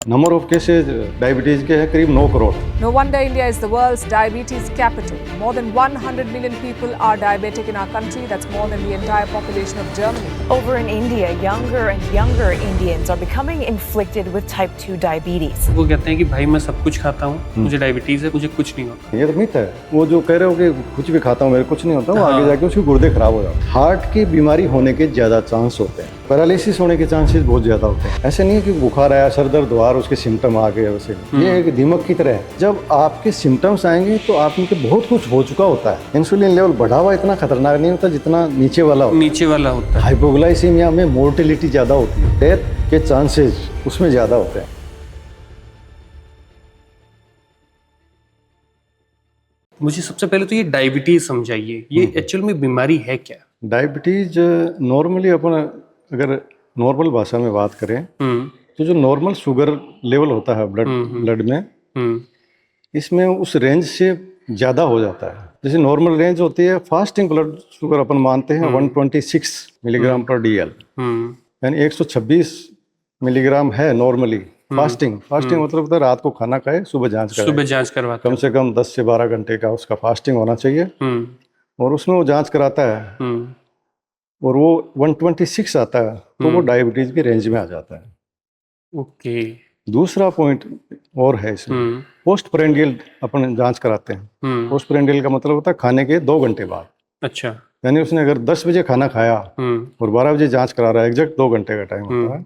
Number of cases diabetes के हैं करीब 9 crore. No wonder India is the world's diabetes capital. More than 100 million people are diabetic in our country. That's more than the entire population of Germany. Over in India, younger and younger Indians are becoming inflicted with type 2 diabetes. वो कहते हैं कि भाई मैं सब कुछ खाता हूँ, मुझे डायबिटीज है, मुझे कुछ नहीं होता। ये तो मिथ है। वो जो कह रहे हो कि कुछ भी खाता हूँ मेरे कुछ नहीं होता, वो आगे जाके उसके गुर्दे खराब हो जाते हैं। हार्ट की बीमारी होने के ज्यादा चांस होते हैं, पैरालिसिस होने के चांसेस बहुत ज्यादा होते हैं। ऐसे नहीं है कि बुखार आया, सर दर्द हुआ और उसके सिम्टम आ गए। वैसे ये एक दीमक की तरह है। जब आपके सिम्टम्स आएंगे तो आप में बहुत कुछ हो चुका होता है। इंसुलिन लेवल बढ़ा हुआ इतना खतरनाक नहीं होता जितना नीचे वाला होता है। हाइपोग्लाइसीमिया में मोर्टेलिटी ज्यादा होती है, डेथ के चांसेस उसमें ज्यादा होते हैं। मुझे सबसे पहले तो ये डायबिटीज समझाइए, ये एक्चुअल में बीमारी है क्या? डायबिटीज नॉर्मली अपन अगर नॉर्मल भाषा में बात करें तो जो नॉर्मल शुगर लेवल होता है ब्लड में, इसमें उस रेंज से ज़्यादा हो जाता है। जैसे नॉर्मल रेंज होती है, फास्टिंग ब्लड शुगर अपन मानते हैं 126 मिलीग्राम पर DL, यानी 126 मिलीग्राम है नॉर्मली। फास्टिंग मतलब होता है रात को खाना खाए, सुबह जांच करवाते कम से कम 10 से 12 घंटे का उसका फास्टिंग होना चाहिए। और उसमें वो जांच कराता है और वो 126 आता है तो वो डायबिटीज के रेंज में आ जाता है। ओके। दूसरा पॉइंट और है इसमें, पोस्ट प्रेंडियल अपन जांच कराते हैं। पोस्ट प्रेंडियल का मतलब होता है खाने के 2 घंटे बाद। अच्छा। यानी उसने अगर 10 बजे खाना खाया और 12 बजे जांच करा रहा है, एग्जैक्ट 2 घंटे का टाइम होता है,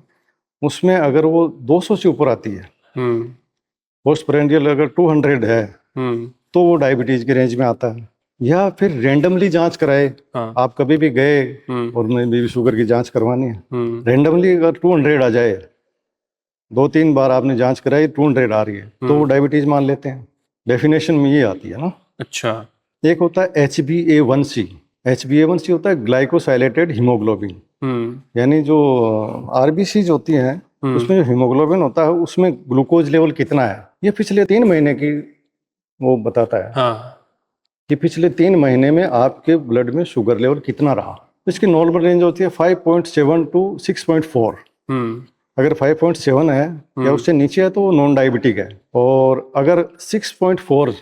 उसमें अगर वो 200 से ऊपर आती है, पोस्ट प्रेंडियल अगर 200 है तो वो डायबिटीज के रेंज में आता है। या फिर रेंडमली जांच कराए। आप कभी भी गए और मैं भी शुगर की जांच करवानी है, रेंडमली अगर 200 आ जाए, 2-3 बार आपने जांच कराई 200 आ रही है तो वो डायबिटीज मान लेते हैं। डेफिनेशन में ये आती है ना। अच्छा। एक होता है HbA1c। HbA1c होता है ग्लाइकोसाइलेटेड हीमोग्लोबिन, यानी जो RBCs होती हैं उसमें जो हीमोग्लोबिन होता है उसमें ग्लूकोज लेवल कितना है, ये पिछले 3 महीने की वो बताता है कि पिछले 3 महीने में आपके ब्लड में शुगर लेवल कितना रहा। इसकी नॉर्मल रेंज होती है 5.7 to 6.4। अगर 5.7 है या उससे नीचे है तो वो नॉन डायबिटिक है, और अगर 6.4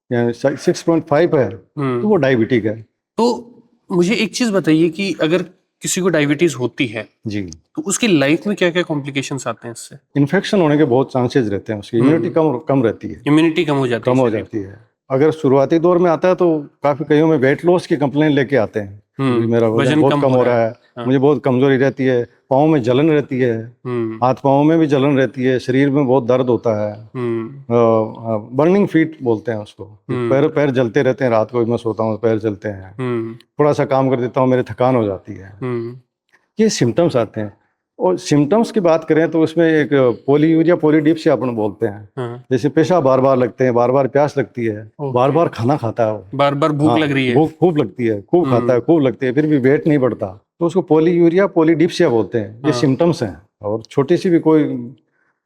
या 6.5 है तो वो डायबिटिक है। तो मुझे एक चीज बताइए कि अगर किसी को डायबिटीज होती है जी तो उसकी लाइफ में क्या क्या कॉम्प्लिकेशंस आते हैं इससे? इन्फेक्शन होने के बहुत चांसेस रहते हैं, उसकी इम्यूनिटी कम रहती है। इम्यूनिटी कम हो जाती है। अगर शुरुआती दौर में आता है तो काफी कईयों में वेट लॉस की कंप्लेन लेके आते हैं, मेरा वजन बहुत कम हो रहा है, मुझे बहुत कमजोरी रहती है, पाँव में जलन रहती है, हाथ पाँव में भी जलन रहती है, शरीर में बहुत दर्द होता है। बर्निंग फीट बोलते हैं उसको। पैर जलते रहते हैं, रात को मैं सोता हूँ पैर जलते हैं, थोड़ा सा काम कर देता हूँ मेरे थकान हो जाती है। ये सिम्टम्स आते हैं। और सिम्टम्स की बात करें तो उसमें एक पोलीयूरिया पॉलीडिप्सिया अपन बोलते हैं। जैसे पेशाब बार बार लगते हैं, बार बार प्यास लगती है, बार बार खाना खाता है, बार बार भूख लग रही है, भूख खूब लगती है, खूब खाता है, खूब लगती है, फिर भी वेट नहीं बढ़ता, तो उसको पोलीयूरिया पॉलीडिप्सिया बोलते हैं। ये सिम्टम्स हैं। और छोटी सी भी कोई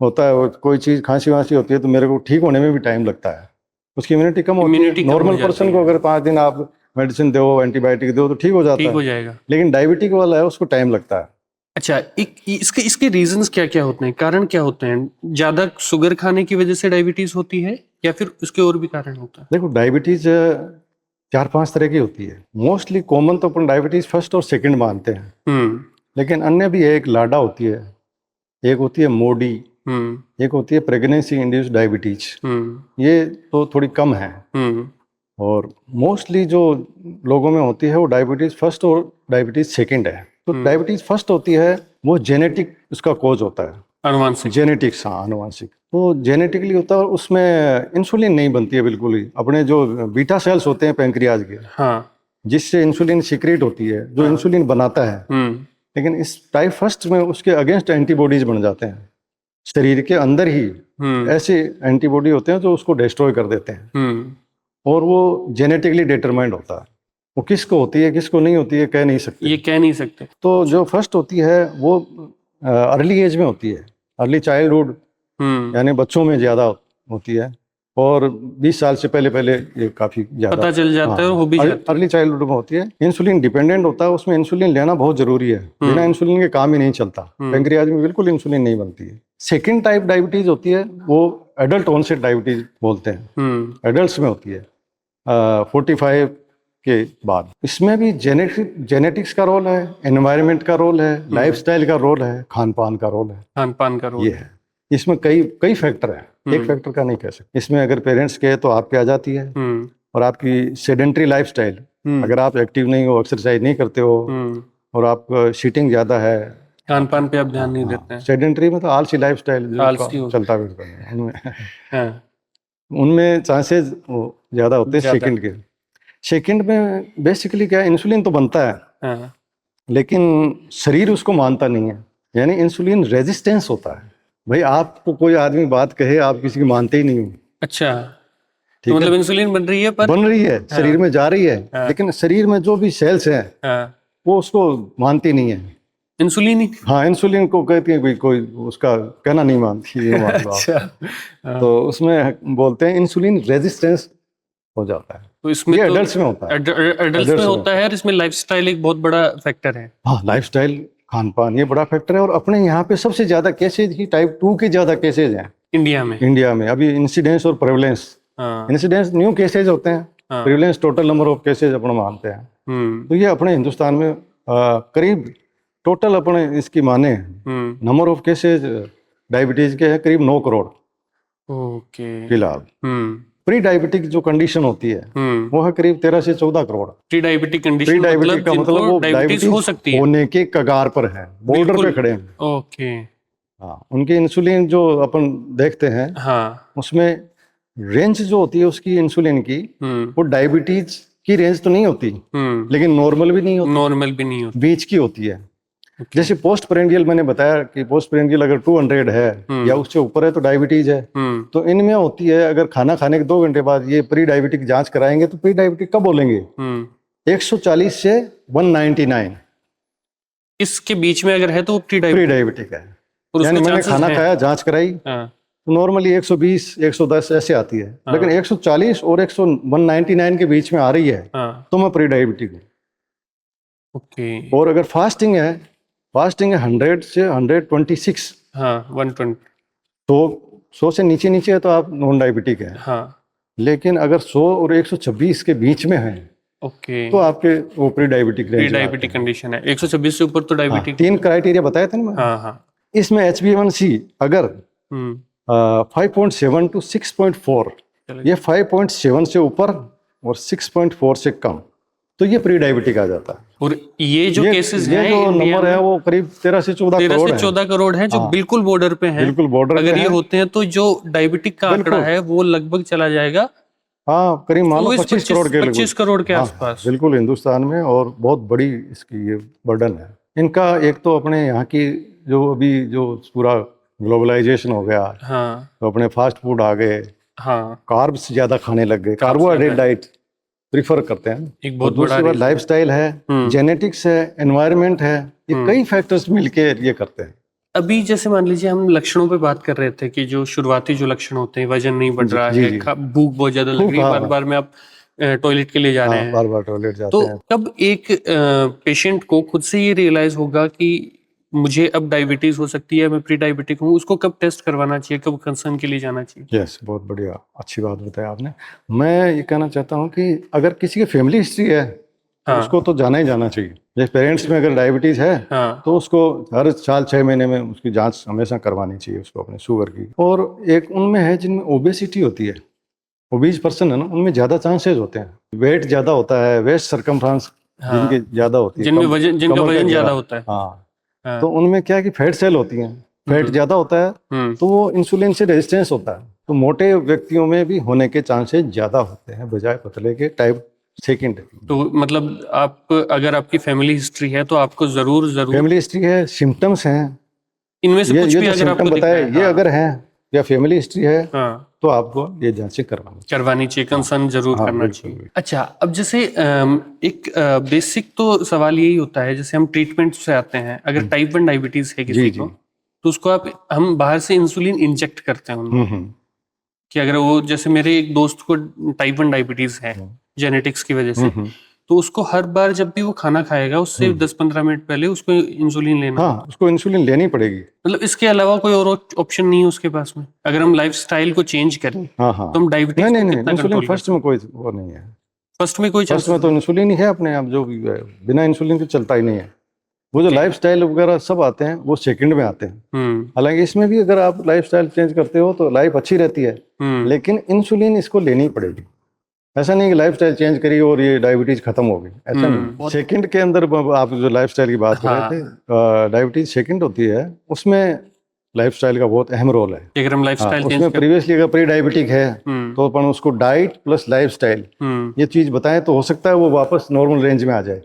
होता है, कोई चीज खांसी वांसी होती है तो मेरे को ठीक होने में भी टाइम लगता है, उसकी इम्यूनिटी कम होती है। नॉर्मल पर्सन को अगर 5 दिन आप मेडिसिन दो, एंटीबायोटिक दो तो ठीक हो जाता है, लेकिन डायबिटिक वाला है उसको टाइम लगता है। अच्छा, इसके रीजंस क्या क्या होते हैं, कारण क्या होते हैं? ज्यादा शुगर खाने की वजह से डायबिटीज होती है या फिर उसके और भी कारण होता है? देखो, डायबिटीज 4-5 तरह की होती है। मोस्टली कॉमन तो अपन डायबिटीज फर्स्ट और सेकंड मानते हैं, लेकिन अन्य भी है। एक लाडा होती है, एक होती है मोडी, एक होती है प्रेगनेंसी इंड्यूस्ड डायबिटीज। ये तो थोड़ी कम है। और मोस्टली जो लोगों में होती है वो डायबिटीज फर्स्ट और डायबिटीज सेकंड है। तो डायबिटीज फर्स्ट होती है वो जेनेटिक उसका कॉज होता है, अनुवांशिक। जेनेटिक्स, हाँ, अनुवांशिक। तो जेनेटिकली होता है और उसमें इंसुलिन नहीं बनती है बिल्कुल ही। अपने जो बीटा सेल्स होते हैं पैंक्रियाज के, जिससे इंसुलिन सीक्रेट होती है, जो इंसुलिन बनाता है, लेकिन इस टाइप फर्स्ट में उसके अगेंस्ट एंटीबॉडीज बन जाते हैं। शरीर के अंदर ही ऐसे एंटीबॉडी होते हैं जो उसको डिस्ट्रॉय कर देते हैं, और वो जेनेटिकली डिटरमाइंड होता है। वो किसको होती है किसको नहीं होती है कह नहीं सकते। तो जो फर्स्ट होती है वो अर्ली एज में होती है, अर्ली चाइल्डहुड, यानी बच्चों में ज्यादा होती है, और 20 साल से पहले ये काफी ज्यादा पता चल जाता है, वो भी अर्ली चाइल्डहुड में होती है। इंसुलिन डिपेंडेंट होता है, उसमें इंसुलिन लेना बहुत जरूरी है, बिना इंसुलिन के काम ही नहीं चलता। पैंक्रियाज में बिल्कुल इंसुलिन नहीं बनती है। सेकंड टाइप डायबिटीज होती है वो एडल्ट ऑनसेट डायबिटीज बोलते हैं, एडल्ट्स में होती है 45 के बाद। इसमें भी जेनेटिक्स का रोल है, एनवायरनमेंट का रोल है, लाइफस्टाइल का रोल है, खान पान का रोल है, ये है। इसमें कई फैक्टर है, एक फैक्टर का नहीं कह सकते। इसमें अगर पेरेंट्स के तो आपके आ जाती है, और आपकी सेडेंट्री लाइफस्टाइल, अगर आप एक्टिव नहीं हो, एक्सरसाइज नहीं करते हो, और आप सीटिंग ज्यादा है, खान पान पे आप ध्यान नहीं देते हैं, सेडेंट्री में तो आलसी लाइफस्टाइल चलता फिरता है, उनमें चांसेस ज्यादा होते हैं सेकंड के। सेकंड में बेसिकली क्या, इंसुलिन तो बनता है, लेकिन शरीर उसको मानता नहीं है, यानी इंसुलिन रेजिस्टेंस होता है। भाई आपको कोई आदमी बात कहे, आप किसी की मानते ही नहीं हो। अच्छा, तो मतलब इंसुलिन बन रही है, पर बन रही है, शरीर में जा रही है, लेकिन शरीर में जो भी सेल्स हैं वो उसको मानती नहीं है, इंसुलिन ही। हाँ, इंसुलिन को कहती है, कोई उसका कहना नहीं मानती है। अच्छा, तो उसमें बोलते हैं इंसुलिन रेजिस्टेंस हो जाता है। तो इसमें ये एडल्ट्स में होता है, एडल्ट्स में होता है, और इसमें लाइफस्टाइल एक बहुत बड़ा फैक्टर है। हाँ, लाइफस्टाइल, खान पान, ये बड़ा फैक्टर है। और अपने यहाँ पे सबसे ज्यादा केसेज ही टाइप 2 के ज्यादा केसेज हैं इंडिया में अभी। इंसिडेंस और प्रेवलेंस, इंसिडेंस न्यू केसेज होते हैं, prevalence total number of cases अपने मानते हैं। तो ये अपने हिंदुस्तान में करीब टोटल अपने इसकी माने नंबर ऑफ केसेज डायबिटीज के हैं करीब 9 करोड़ फिलहाल। प्री डायबिटिक जो कंडीशन होती है वो है करीब 13 से 14 करोड़। प्री डायबिटिक कंडीशन का मतलब वो डायबिटीज हो सकती है, होने के कगार पर है, बॉर्डर पे खड़े हैं। ओके, हाँ, उनके इंसुलिन जो अपन देखते हैं, हाँ, उसमें रेंज जो होती है उसकी इंसुलिन की, वो डायबिटीज की रेंज तो नहीं होती, लेकिन नॉर्मल भी नहीं होती, बीच की होती है। जैसे पोस्ट प्रेंडियल मैंने बताया कि पोस्ट प्रेंडियल अगर 200 है या उससे ऊपर है तो डायबिटीज है। तो इनमें होती है, अगर खाना खाने के 2 घंटे बाद ये प्री डायबिटिक जांच कराएंगे तो प्री डायबिटिक कब बोलेंगे? 140 से 199 इसके बीच में अगर है तो प्री डायबिटिक है। यानी मैंने खाना खाया, जांच कराई, तो नॉर्मली 120 110 ऐसे आती है, लेकिन 140 और 199 के बीच में आ रही है तो मैं प्री डायबिटिक हूँ। ओके, और अगर फास्टिंग है 100 से 126, हाँ 120, तो 100 से नीचे है तो आप नॉन डायबिटिक है। हाँ, लेकिन अगर 100 और 126 के बीच में है, ओके, तो आपके वो प्री डायबिटिक कंडीशन है। 126 से ऊपर तो डायबिटिक। 3 क्राइटेरिया बताए थे ना। हाँ, हाँ। इसमें HbA1c अगर 5.7 to 6.4, ये 5.7 से ऊपर और 6.4 से कम, तो ये प्री डायबिटिक आ जाता है। और ये जो केसेस हैं, ये जो नंबर है वो करीब 13 से 14 करोड़ है, जो बिल्कुल बॉर्डर पे हैं। बिल्कुल बॉर्डर अगर ये होते हैं तो जो डायबिटिक का आंकड़ा है वो लगभग चला जाएगा, हाँ, करीब मान लो 25 करोड़ के आसपास। बिल्कुल हिंदुस्तान में, और बहुत बड़ी इसकी ये बर्डन है इनका। एक तो अपने यहाँ की जो अभी जो पूरा ग्लोबलाइजेशन हो गया, हाँ, तो अपने फास्ट फूड आ गए, हाँ, कार्ब्स ज्यादा खाने लग गए, कार्बोहाइड्रेट डाइट प्रीफर करते हैं। एक बहुत बड़ा लाइफस्टाइल है, जेनेटिक्स है, एनवायरनमेंट है, ये कई फैक्टर्स मिलके ये करते हैं। अभी जैसे मान लीजिए हम लक्षणों पे बात कर रहे थे कि जो शुरुआती जो लक्षण होते हैं, वजन नहीं बढ़ रहा है, भूख बहुत ज्यादा लग रही है, बार-बार में आप टॉयलेट के लिए जा रहे हैं, बार-बार टॉयलेट जाते हैं, तो कब एक पेशेंट को खुद से ये रियलाइज होगा कि मुझे अब डायबिटीज हो सकती है, मैं प्री डायबिटिक हूँ, उसको कब टेस्ट करवाना चाहिए, कब कंसर्न के लिए जाना चाहिए? यस, बहुत बढ़िया, अच्छी बात बताया आपने। मैं ये कहना चाहता हूँ कि अगर किसी की फैमिली हिस्ट्री है, हाँ, उसको तो जाना ही जाना चाहिए। जैसे पेरेंट्स में अगर डायबिटीज है, हाँ, तो उसको हर साल 6 महीने में उसकी जांच हमेशा करवानी चाहिए उसको, अपने शुगर की। और एक उनमें है जिनमें ओबेसिटी होती है, ओबीज पर्सन है ना, उनमें ज्यादा चांसेस होते हैं, वेट ज्यादा होता है, वेस्ट सर्कमफ्रेंस जिनके ज्यादा होती है, जिनका वजन ज्यादा होता है, हाँ, तो उनमें क्या है कि फैट सेल होती हैं, फैट ज्यादा होता है तो वो इंसुलिन से रेजिस्टेंस होता है, तो मोटे व्यक्तियों में भी होने के चांसेस ज्यादा होते हैं बजाय पतले के, टाइप सेकंड। तो मतलब आप अगर आपकी फैमिली हिस्ट्री है तो आपको जरूर फैमिली हिस्ट्री है, सिम्टम्स हैं, इनमें से कुछ भी अगर आपको बताए, ये अगर है या फैमिली हिस्ट्री है, तो आपको ये जांचें करवानी चाहिए, कंसर्न जरूर करना चाहिए। अच्छा, अब जैसे एक बेसिक तो सवाल यही होता है, जैसे हम ट्रीटमेंट से आते हैं, अगर टाइप 1 डायबिटीज है किसी को, तो उसको हम बाहर से इंसुलिन इंजेक्ट करते हैं उनको, कि अगर वो, जैसे मेरे एक दोस्त को टाइप 1 डायबिटीज है जेनेटिक्स की वजह से, तो उसको हर बार जब भी वो खाना खाएगा उससे 10-15 मिनट पहले उसको इंसुलिन लेना। हाँ, उसको इंसुलिन लेनी पड़ेगी। मतलब इसके अलावा कोई और ऑप्शन नहीं है उसके पास में? अगर हम लाइफस्टाइल को चेंज करें हाँ हाँ, तो हम डायबिटीज को नहीं, कितना इंसुलिन कंट्रोल फर्स्ट में कोई वो नहीं है। फर्स्ट में कोई फर्स्ट में तो इंसुलिन ही है अपने आप, जो भी है, बिना इंसुलिन के चलता ही नहीं है। वो जो लाइफस्टाइल वगैरह सब आते हैं वो सेकंड में आते हैं। हालांकि इसमें भी अगर आप लाइफस्टाइल चेंज करते हो तो लाइफ अच्छी रहती है, लेकिन इंसुलिन इसको लेनी पड़ेगी। ऐसा नहीं कि लाइफस्टाइल चेंज करी और ये डायबिटीज खत्म हो गई, ऐसा नहीं। सेकंड के अंदर आप जो लाइफस्टाइल की बात कर रहे थे, डायबिटीज सेकंड होती है, उसमें लाइफस्टाइल का बहुत अहम रोल है। अगर हम लाइफस्टाइल चेंज उसमें प्रीवियसली अगर प्री डायबिटिक है तो अपन उसको डाइट प्लस लाइफस्टाइल ये चीज बताएं तो हो सकता है वो वापस नॉर्मल रेंज में आ जाए।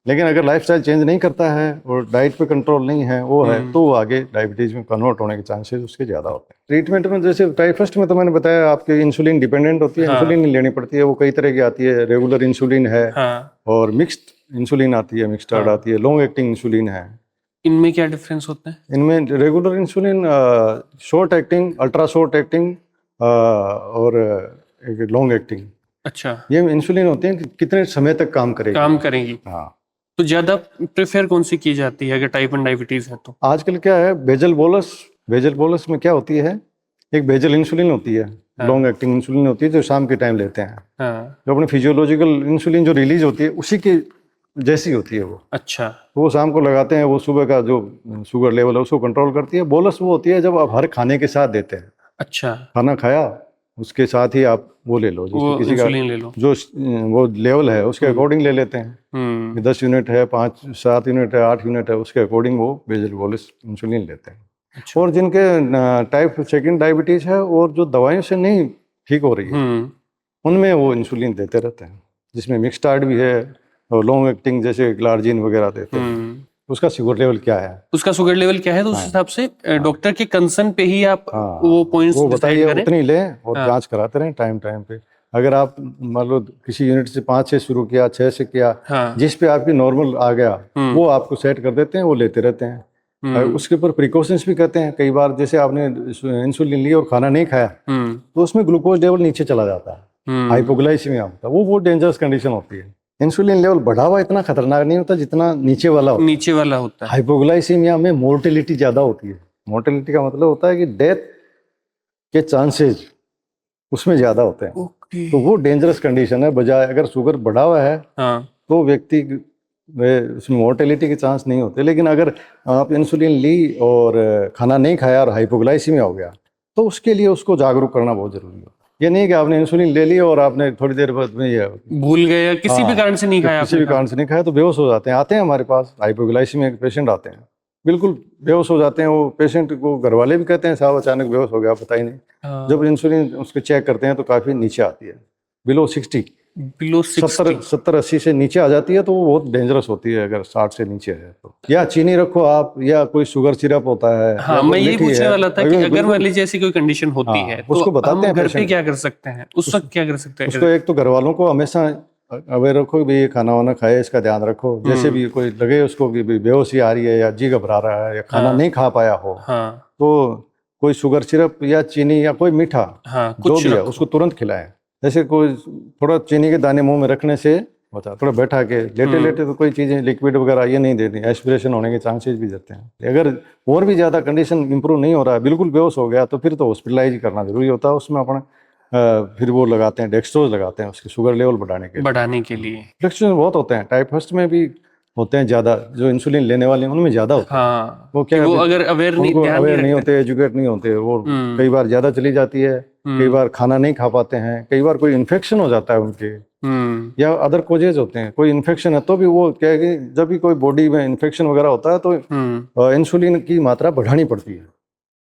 लेकिन अगर लाइफस्टाइल चेंज नहीं करता है और डाइट पे कंट्रोल नहीं है, वो है, तो वो आगे डायबिटीज में कन्वर्ट होने के चांसेस उसके ज़्यादा होते हैं। ट्रीटमेंट में जैसे टाइप फर्स्ट में तो मैंने बताया आपके इंसुलिन डिपेंडेंट होती है, इंसुलिन नहीं लेनी पड़ती है। वो कई तरह की आती है, रेगुलर इंसुलिन है और मिक्स्ड इंसुलिन आती है, मिक्सड आती है, लॉन्ग एक्टिंग इंसुलिन है। इनमें क्या डिफरेंस होता है? इनमें regular insulin short acting, ultra short acting और एक लॉन्ग एक्टिंग। अच्छा, ये इंसुलिन होती है कि कितने समय तक काम करेंगी। हाँ, तो ज्यादा प्रेफर कौन सी की जाती है अगर टाइप 1 डायबिटीज है तो? आजकल क्या है, बेजल बोलस में क्या होती है, एक बेजल इंसुलिन होती है, लॉन्ग एक्टिंग इंसुलिन होती है जो शाम के टाइम लेते हैं। जो अपनी फिजियोलॉजिकल इंसुलिन जो रिलीज होती है उसी के जैसी होती है वो। अच्छा, तो वो शाम को लगाते हैं, वो सुबह का जो शुगर लेवल है उसको कंट्रोल करती है। बोलस वो होती है जब आप हर खाने के साथ देते हैं। अच्छा, खाना खाया उसके साथ ही आप वो ले लो, वो किसी का ले लो, जो वो लेवल है उसके अकॉर्डिंग ले लेते हैं। 10 यूनिट है, 5-7 यूनिट है, 8 यूनिट है, उसके अकॉर्डिंग वो बेजल बोलस इंसुलिन लेते हैं। अच्छा। और जिनके टाइप 2 डायबिटीज है और जो दवाइयों से नहीं ठीक हो रही है उनमें वो इंसुलिन देते रहते हैं, जिसमें मिक्सड भी है और लॉन्ग एक्टिंग जैसे ग्लार्जिन वगैरह देते हैं। उसका शुगर लेवल क्या है, तो उस हिसाब से डॉक्टर के कंसर्न पे ही आप वो पॉइंट्स वो बताइए, करें। उतनी लें और जांच कराते रहें टाइम पे। अगर आप मान लो किसी यूनिट से 5 से शुरू किया, 6 से किया, जिस पे आपकी नॉर्मल आ गया वो आपको सेट कर देते हैं, वो लेते रहते हैं। उसके ऊपर प्रिकॉशंस भी कहते हैं। कई बार जैसे आपने इंसुलिन ली और खाना नहीं खाया तो उसमें ग्लूकोज लेवल नीचे चला जाता है, हाइपोग्लाइसीमिया होता है। वो बहुत डेंजरस कंडीशन होती है। इंसुलिन लेवल बढ़ा हुआ इतना खतरनाक नहीं होता जितना नीचे वाला होता है। हाइपोग्लाइसीमिया में मोर्टेलिटी ज्यादा होती है। मोर्टेलिटी का मतलब होता है कि डेथ के चांसेस उसमें ज्यादा होते हैं। तो वो डेंजरस कंडीशन है। बजाय अगर शुगर बढ़ा हुआ है तो व्यक्ति उसमें मोर्टेलिटी के चांस नहीं होते। लेकिन अगर आप इंसुलिन ली और खाना नहीं खाया और हाइपोग्लाइसीमिया हो गया तो उसके लिए उसको जागरूक करना बहुत जरूरी है। ये नहीं कि आपने इंसुलिन ले ली और आपने थोड़ी देर बाद में ये भूल गए या किसी भी कारण से नहीं खाया, किसी भी कारण से नहीं खाया तो बेहोश हो जाते हैं। आते हैं हमारे पास हाइपोग्लाइसीमिया के पेशेंट आते हैं, बिल्कुल बेहोश हो जाते हैं। वो पेशेंट को घर वाले भी कहते हैं साहब अचानक बेहोश हो गया, पता ही नहीं। जब इंसुलिन उसके चेक करते हैं तो काफी नीचे आती है, बिलो 70-80 से नीचे आ जाती है तो वो बहुत डेंजरस होती है। अगर 60 से नीचे है तो या चीनी रखो आप, या कोई शुगर सिरप होता है। हाँ, मैं यही पूछने वाला था कि अगर मान लीजिए ऐसी कोई कंडीशन होती है तो उसको बताते हैं घर पे क्या कर सकते हैं, उस वक्त क्या कर सकते हैं? उसको एक तो घर वालों को हमेशा अवेयर रखो भी ये खाना वाना खाए, इसका ध्यान रखो। जैसे भी कोई लगे उसको कि बेहोशी आ रही है या जी घबरा रहा है या खाना नहीं खा पाया हो तो कोई शुगर सिरप या चीनी या कोई मीठा जो भी है उसको तुरंत खिलाएं। जैसे कोई थोड़ा चीनी के दाने मुंह में रखने से बता, थोड़ा बैठा के लेटे तो कोई चीजें लिक्विड वगैरह ये नहीं देनी, एस्पिरेशन होने के चांसेस भी रहते हैं। अगर और भी ज्यादा कंडीशन इंप्रूव नहीं हो रहा है, बिल्कुल बेहोश हो गया, तो फिर तो हॉस्पिटलाइज करना जरूरी होता है। उसमें अपने फिर वो लगाते हैं, डेक्सट्रोज लगाते हैं उसकी शुगर लेवल बढ़ाने के लिए। डेक्सट्रोज बहुत होते हैं, टाइप फर्स्ट में भी होते हैं ज्यादा, जो इंसुलिन लेने वाले हैं उनमें ज्यादा होते हैं। वो क्या वो अगर अवेयर नहीं होते, एजुकेट नहीं होते, वो कई बार ज्यादा चली जाती है, कई बार खाना नहीं खा पाते हैं, कई बार कोई इन्फेक्शन हो जाता है उनके, या अदर कोजेज होते हैं। कोई इन्फेक्शन है तो भी वो क्या है कि जब भी कोई बॉडी में इन्फेक्शन वगैरह होता है तो इंसुलिन की मात्रा बढ़ानी पड़ती है।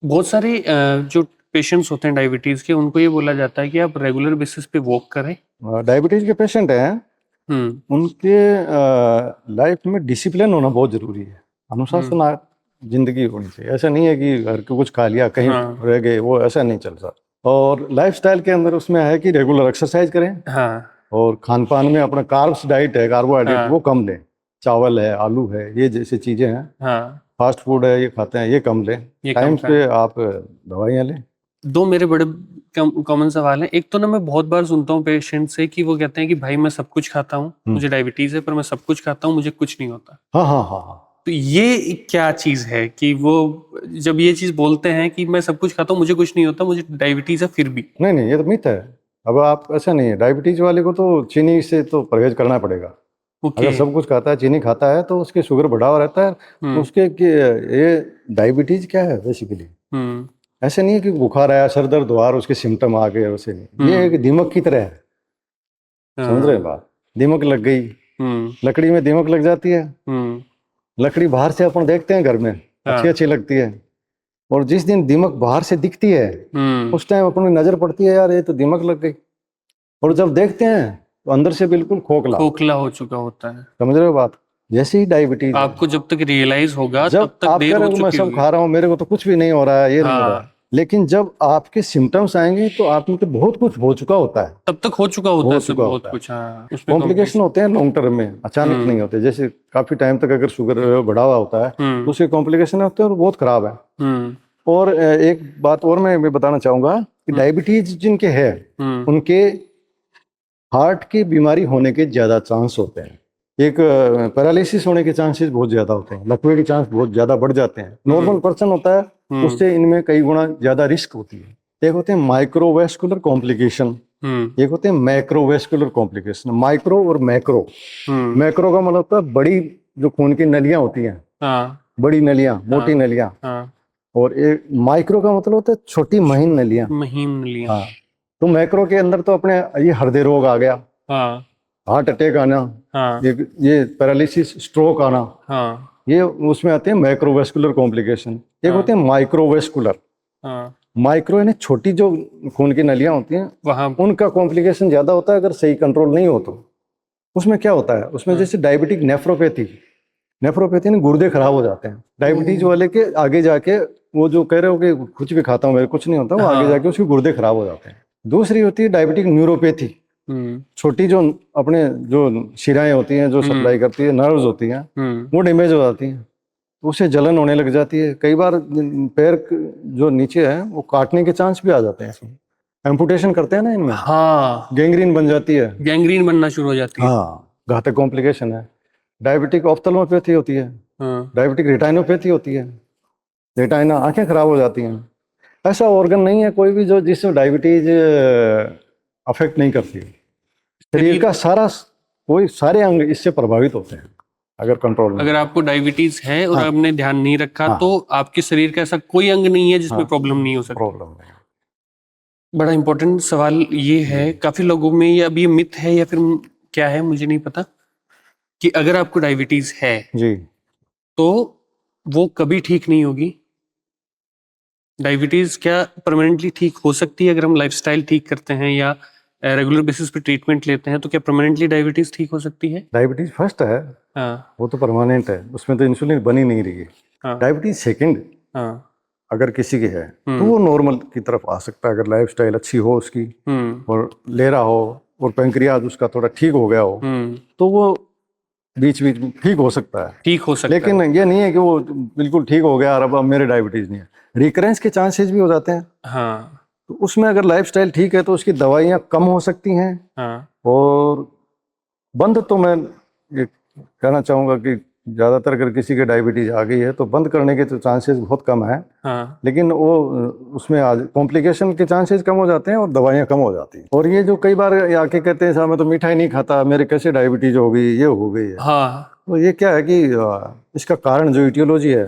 बहुत सारे जो पेशेंट्स होते हैं डायबिटीज के, उनको ये बोला जाता है कि आप रेगुलर बेसिस पे वॉक करें। डायबिटीज के पेशेंट हैं उनके लाइफ में डिसिप्लिन होना बहुत जरूरी है, अनुशासन जिंदगी होनी चाहिए। ऐसा नहीं है कि घर के कुछ खा लिया कहीं रह गए, वो ऐसा नहीं चल सकता। और लाइफस्टाइल के अंदर उसमें है कि रेगुलर एक्सरसाइज करें और खान पान में अपना कार्ब्स डाइट है, कार्बोहाइड्रेट वो कम लें। चावल है, आलू है, ये जैसी चीजें हैं, फास्ट फूड है ये खाते हैं, ये कम लें। टाइम पे आप दवाइयाँ लें। दो मेरे बड़े कॉमन सवाल हैं। एक तो ना मैं बहुत बार सुनता हूँ पेशेंट से कि वो कहते हैं कि भाई मैं सब कुछ खाता हूँ, मुझे डायबिटीज है पर मैं सब कुछ खाता हूँ, मुझे कुछ नहीं होता। हाँ हाँ हाँ हाँ। तो ये क्या चीज है कि वो जब ये चीज बोलते हैं कि मैं सब कुछ खाता हूँ मुझे कुछ नहीं होता, मुझे डायबिटीज है फिर भी? नहीं नहीं, ये तो मिथ है। अब आप ऐसा नहीं है, डायबिटीज वाले को तो चीनी से तो परहेज करना पड़ेगा। ओके। अगर सब कुछ खाता है, चीनी खाता है, तो उसके शुगर बढ़ा हुआ रहता है। तो उसके ये डायबिटीज क्या है बेसिकली? ऐसे नहीं है कि बुखार आया, सर दर्द हुआ और उसके सिम्टम आ गए, वैसे नहीं। ये एक दीमक की तरह है, समझ रहे हैं बात? दीमक लग गई, लकड़ी में दीमक लग जाती है। लकड़ी बाहर से अपन देखते हैं घर में, अच्छी अच्छी लगती है, और जिस दिन दीमक बाहर से दिखती है उस टाइम अपनी नजर पड़ती है, यार ये तो दीमक लग गई। और जब देखते हैं तो अंदर से बिल्कुल खोखला खोखला हो चुका होता है। समझ रहे हो बात? जैसे ही डायबिटीज आपको जब तक रियलाइज होगा जब तब तक आप देर कह हो रहे हो मैं चुकी सब होगी। खा रहा हूँ, मेरे को तो कुछ भी नहीं हो रहा है, ये नहीं हो रहा है, हाँ, लेकिन जब आपके सिम्टम्स आएंगे तो आप में तो बहुत कुछ हो चुका होता है, तब तक हो चुका होता हो है सब चुका बहुत होता है। कुछ। हाँ, उसमें कॉम्प्लिकेशन होते हैं लॉन्ग टर्म में, अचानक नहीं होते। जैसे काफी टाइम तक अगर शुगर बढ़ा हुआ होता है तो उसके कॉम्प्लिकेशन होते हैं और बहुत खराब है। और एक बात और मैं बताना चाहूंगा कि डायबिटीज जिनके है उनके हार्ट की बीमारी होने के ज्यादा चांस होते हैं। एक पैरालिसिस होने के चांसेस बहुत ज्यादा होते हैं, लकवे के चांस बहुत ज्यादा बढ़ जाते हैं। नॉर्मल पर्सन होता है उससे इनमें कई गुना ज्यादा रिस्क होती है। एक होते हैं माइक्रोवेस्कुलर कॉम्प्लिकेशन, एक होते हैं मैक्रोवेस्कुलर कॉम्प्लिकेशन। माइक्रो और मैक्रो, मैक्रो का मतलब होता है बड़ी जो खून की नलियां होती हैं, बड़ी नलियां, मोटी नलियां। और एक माइक्रो का मतलब होता है छोटी महीन नलियां। महीन नलियां। हाँ, तो मैक्रो के अंदर तो अपने ये हृदय रोग आ गया, हार्ट अटैक आना, ये पैरालिसिस, स्ट्रोक आना, ये उसमें आते हैं मैक्रोवेस्कुलर कॉम्प्लिकेशन। एक होते हैं माइक्रोवेस्कुलर, माइक्रो यानी छोटी जो खून की नलियां होती हैं वहां उनका कॉम्प्लिकेशन ज्यादा होता है अगर सही कंट्रोल नहीं हो तो। उसमें क्या होता है, उसमें जैसे डायबिटिक नेफ्रोपैथी, नेफ्रोपैथी ने गुर्दे खराब हो जाते हैं। डायबिटीज वाले के आगे जाके वो जो कह रहे हो कि कुछ भी खाता हूँ मेरे कुछ नहीं होता, वो आगे जाके उसके गुर्दे खराब हो जाते हैं। दूसरी होती है डायबिटिक न्यूरोपैथी, छोटी जो अपने जो शिराएं होती हैं जो सप्लाई करती है, नर्व्स होती हैं, वो डैमेज हो जाती हैं, उसे जलन होने लग जाती है। कई बार पैर जो नीचे है वो काटने के चांस भी आ जाते हैं। एम्पुटेशन करते हैं ना इनमें, गैंग्रीन बन जाती है, गैंग्रीन बनना शुरू हो जाती है। हाँ, घातक कॉम्प्लिकेशन है। डायबिटिक ऑप्थेल्मोपैथी होती है, डायबिटिक रेटाइनोपैथी होती है, रेटाइना आंखें खराब हो जाती हैं। ऐसा ऑर्गन नहीं है कोई भी जो जिससे डायबिटीज अफेक्ट नहीं करती। शरीर का सारा कोई सारे अंग इससे प्रभावित होते हैं अगर कंट्रोल में। अगर आपको डायबिटीज है और आपने ध्यान नहीं रखा तो आपके शरीर का ऐसा कोई अंग नहीं है जिसमें प्रॉब्लम नहीं हो सकती। प्रॉब्लम नहीं। बड़ा इंपॉर्टेंट सवाल ये है, काफी लोगों में ये अब ये मिथ है या फिर क्या है मुझे नहीं पता, कि अगर आपको डायबिटीज है जी तो वो कभी ठीक नहीं होगी। डायबिटीज क्या परमानेंटली ठीक हो सकती है अगर हम लाइफस्टाइल ठीक करते हैं या रेगुलर बेसिस पे ट्रीटमेंट लेते हैं? तो क्या परमानेंटली डायबिटीज ठीक हो सकती है? डायबिटीज फर्स्ट है, वो तो परमानेंट है, उसमें तो इंसुलिन बनी नहीं रही है। डायबिटीज सेकंड अगर किसी की है तो वो नॉर्मल की तरफ आ सकता है अगर लाइफस्टाइल अच्छी हो उसकी और ले रहा हो और पैंक्रियाज उसका थोड़ा ठीक हो गया हो तो वो बीच बीच में ठीक हो सकता है, ठीक हो सकता लेकिन ये नहीं है कि वो बिल्कुल ठीक हो गया और अब मेरे डायबिटीज नहीं है। रिकरेंस के चांसेस भी हो जाते हैं। तो उसमें अगर लाइफस्टाइल ठीक है तो उसकी दवाइयाँ कम हो सकती हैं। और बंद तो मैं ये कहना चाहूँगा कि ज़्यादातर अगर किसी के डायबिटीज आ गई है तो बंद करने के तो चांसेस बहुत कम है। लेकिन वो उसमें कॉम्प्लिकेशन के चांसेस कम हो जाते हैं और दवाइयाँ कम हो जाती हैं। और ये जो कई बार आके कहते हैं साहब मैं तो मिठाई नहीं खाता, मेरे कैसे डायबिटीज हो गई, ये हो गई है। तो ये क्या है कि इसका कारण जो इटियोलॉजी है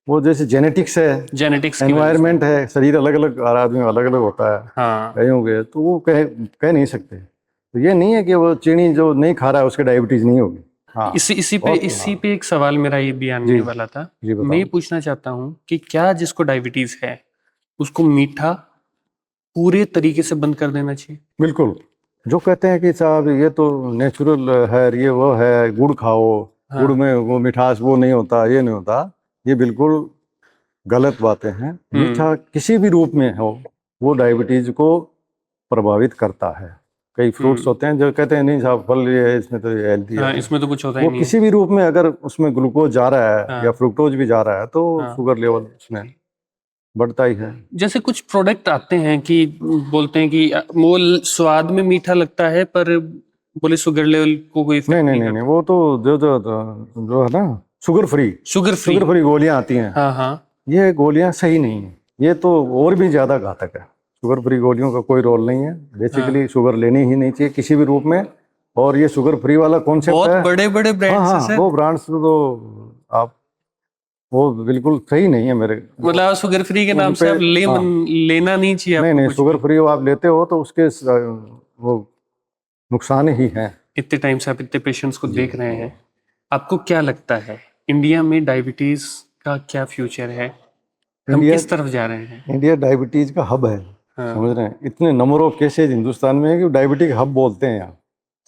वो जैसे जेनेटिक्स है, जेनेटिक्स एनवायरनमेंट है, शरीर अलग अलग हर आदमी अलग अलग होता है, कहीं हो गए तो वो कह नहीं सकते। तो ये नहीं है कि वो चीनी जो नहीं खा रहा है उसके डायबिटीज नहीं होगी। इसी पे एक सवाल मेरा ये भी आने वाला था। मैं ये पूछना चाहता हूँ कि क्या जिसको डायबिटीज है उसको मीठा पूरे तरीके से बंद कर देना चाहिए? बिल्कुल। जो कहते हैं कि साहब ये तो नेचुरल है, ये वो है, गुड़ खाओ, गुड़ में वो मिठास वो नहीं होता, ये नहीं होता, ये बिल्कुल गलत बातें हैं। मीठा किसी भी रूप में हो वो डायबिटीज को प्रभावित करता है। कई फ्रूट्स होते हैं जो कहते हैं नहीं साहब फल ये है, इसमें तो हेल्दी है, इसमें तो कुछ होता ही वो नहीं। किसी भी रूप में अगर उसमें ग्लूकोज जा रहा है या फ्रुक्टोज भी जा रहा है तो शुगर लेवल उसमें बढ़ता ही है। जैसे कुछ प्रोडक्ट आते हैं कि बोलते हैं कि वो स्वाद में मीठा लगता है पर बोले शुगर लेवल को कोई नहीं नहीं नहीं नहीं, वो तो जो है ना शुगर फ्री गोलियां आती हैं। हाँ हाँ, ये गोलियां सही नहीं है, ये तो और भी ज्यादा घातक है। शुगर फ्री गोलियों का कोई रोल नहीं है। बेसिकली शुगर लेनी ही नहीं चाहिए किसी भी रूप में। और ये शुगर फ्री वाला कॉन्सेप्ट है, बहुत बड़े बड़े ब्रांड्स हैं वो ब्रांड्स तो आप वो बिल्कुल सही नहीं है मेरे। मतलब शुगर फ्री के नाम से आप लेना नहीं चाहिए। नहीं नहीं, शुगर फ्री आप लेते हो तो उसके वो नुकसान ही है। इतने टाइम से आप इतने पेशेंट्स को देख रहे हैं, आपको क्या लगता है इंडिया में डायबिटीज का क्या फ्यूचर है? हम किस तरफ जा रहे हैं? इंडिया डायबिटीज का हब है। समझ रहे हैं, इतने नंबर ऑफ केसेज हिंदुस्तान में है कि डायबिटिक हब बोलते हैं यहाँ।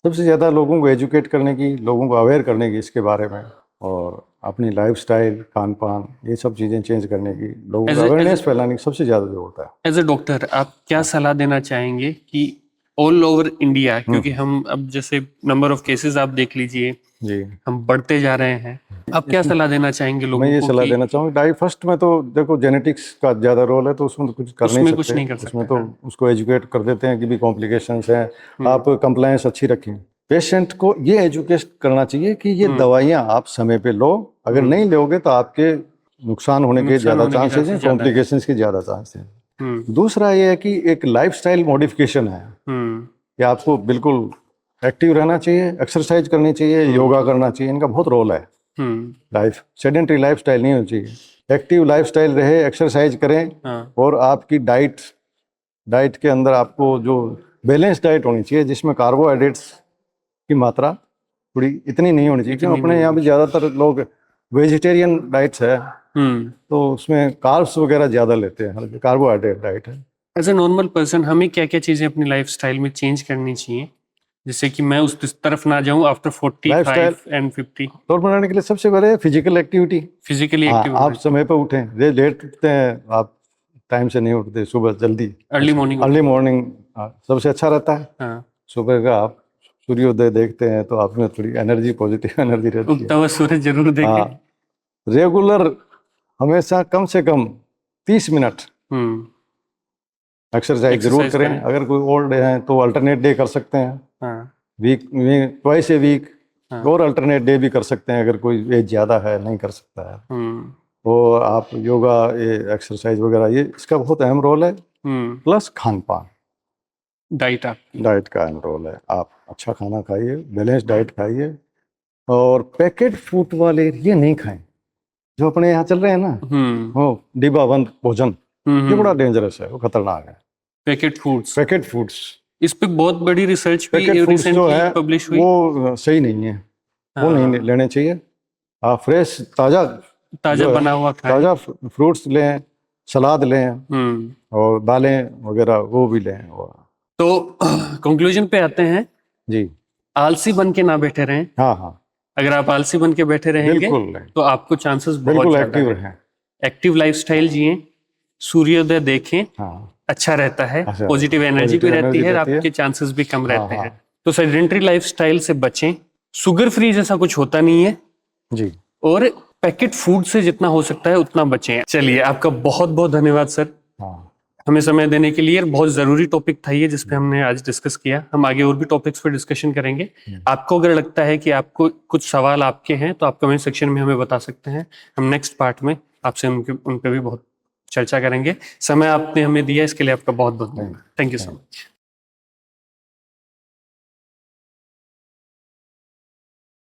सबसे ज़्यादा लोगों को एजुकेट करने की, लोगों को अवेयर करने की इसके बारे में, और अपनी लाइफस्टाइल, खान पान, ये सब चीज़ें चेंज करने की, लोगों को अवेयरनेस फैलाने की सबसे ज़्यादा जरूरत है। एज ए डॉक्टर आप क्या सलाह देना चाहेंगे कि ऑल ओवर इंडिया, क्योंकि हम अब जैसे नंबर ऑफ केसेस आप देख लीजिए जी, हम बढ़ते जा रहे हैं, आप क्या सलाह देना चाहेंगे लोगों को? मैं ये सलाह देना चाहूँगा, फर्स्ट में तो देखो जेनेटिक्स का ज़्यादा रोल है, तो उसमें तो कुछ कर नहीं सकते। उसमें तो उसको एजुकेट कर देते हैं कि भी कॉम्प्लिकेशंस हैं, आप कंप्लायंस अच्छी रखें। पेशेंट को ये एजुकेट करना चाहिए कि ये दवाइयाँ आप समय पे लो, अगर नहीं लोगे तो आपके नुकसान होने के ज़्यादा चांसेस हैं, कॉम्प्लिकेशंस के ज़्यादा चांसेस हैं। दूसरा ये है कि एक लाइफस्टाइल मॉडिफिकेशन है कि आपको बिल्कुल एक्टिव रहना चाहिए, एक्सरसाइज करनी चाहिए, योगा करना चाहिए, इनका बहुत रोल है। लाइफ सेडेंटरी लाइफस्टाइल नहीं होनी चाहिए, एक्टिव लाइफस्टाइल रहे, एक्सरसाइज करें। और आपकी डाइट के अंदर आपको जो बैलेंस डाइट होनी चाहिए, जिसमें कार्बोहाइड्रेट्स की मात्रा थोड़ी इतनी नहीं होनी चाहिए, क्योंकि अपने यहाँ भी ज़्यादातर लोग वेजिटेरियन डाइट्स है, तो उसमें कार्ब्स वगैरह ज़्यादा लेते हैं, कार्बोहाइड्रेट डाइट है। एज ए नॉर्मल पर्सन हमें क्या क्या चीज़ें अपनी लाइफस्टाइल में चेंज करनी चाहिए जिससे कि मैं उस तरफ ना जाऊं आफ्टर 45 एंड 50? तौर बनाने के लिए सबसे पहले फिजिकल एक्टिविटी, फिजिकली एक्टिव। आप समय पे उठें, लेट उठते हैं आप, टाइम से नहीं उठते, सुबह जल्दी अर्ली मॉर्निंग सबसे अच्छा रहता है। सुबह का आप सूर्योदय देखते हैं तो आप में थोड़ी एनर्जी, पॉजिटिव एनर्जी रहती है। उगता हुआ सूरज जरूर देखें। रेगुलर हमेशा कम से कम 30 मिनट एक्सरसाइज जरूर करें। अगर कोई ओल्ड है तो अल्टरनेट डे कर सकते हैं, वीक ट्वाइस ए वीक, और अल्टरनेट डे भी कर सकते हैं अगर कोई एज ज़्यादा है, नहीं कर सकता है। तो आप योगा, ये एक्सरसाइज वगैरह, ये इसका बहुत अहम रोल है। प्लस खान पान, डाइट का अहम रोल है। आप अच्छा खाना खाइए, बैलेंस डाइट खाइए, और पैकेट फूड वाले ये नहीं खाएं जो अपने यहाँ चल रहे हैं ना, वो डिब्बा बंद भोजन, ये बड़ा डेंजरस है, वो खतरनाक है। पैकेट फूड्स इस पे बहुत बड़ी रिसर्च भी रिसेंटली पब्लिश हुई, वो सही नहीं है। वो नहीं लेने चाहिए। आप फ्रेश ताजा बना हुआ खाएं, ताजा फ्रूट्स लें, सलाद लें, और दालें वगैरह वो भी लें। तो कंक्लूजन पे आते हैं जी, आलसी बन के ना बैठे रहें। हाँ, अगर आप आलसी बन के बैठे रहेंगे तो आपको चांसेस बहुत एक्टिव रहें, एक्टिव लाइफस्टाइल जिए, सूर्योदय देखें, अच्छा रहता है, पॉजिटिव एनर्जी भी रहती है, आपके चांसेस भी कम रहते हैं। तो सेडेंटरी लाइफस्टाइल से बचें, शुगर फ्री जैसा कुछ होता नहीं है जी, और पैकेट फूड से जितना हो सकता है उतना बचें। चलिए, आपका बहुत बहुत धन्यवाद सर, हमें समय देने के लिए। बहुत जरूरी टॉपिक था ये जिसपे हमने आज डिस्कस किया। हम आगे और भी टॉपिक्स पे डिस्कशन करेंगे। आपको अगर लगता है कि आपको कुछ सवाल आपके हैं तो आप कमेंट सेक्शन में हमें बता सकते हैं। हम नेक्स्ट पार्ट में आपसे उन पे भी बहुत चर्चा करेंगे। समय आपने हमें दिया इसके लिए आपका बहुत बहुत धन्यवाद। Thank you so much.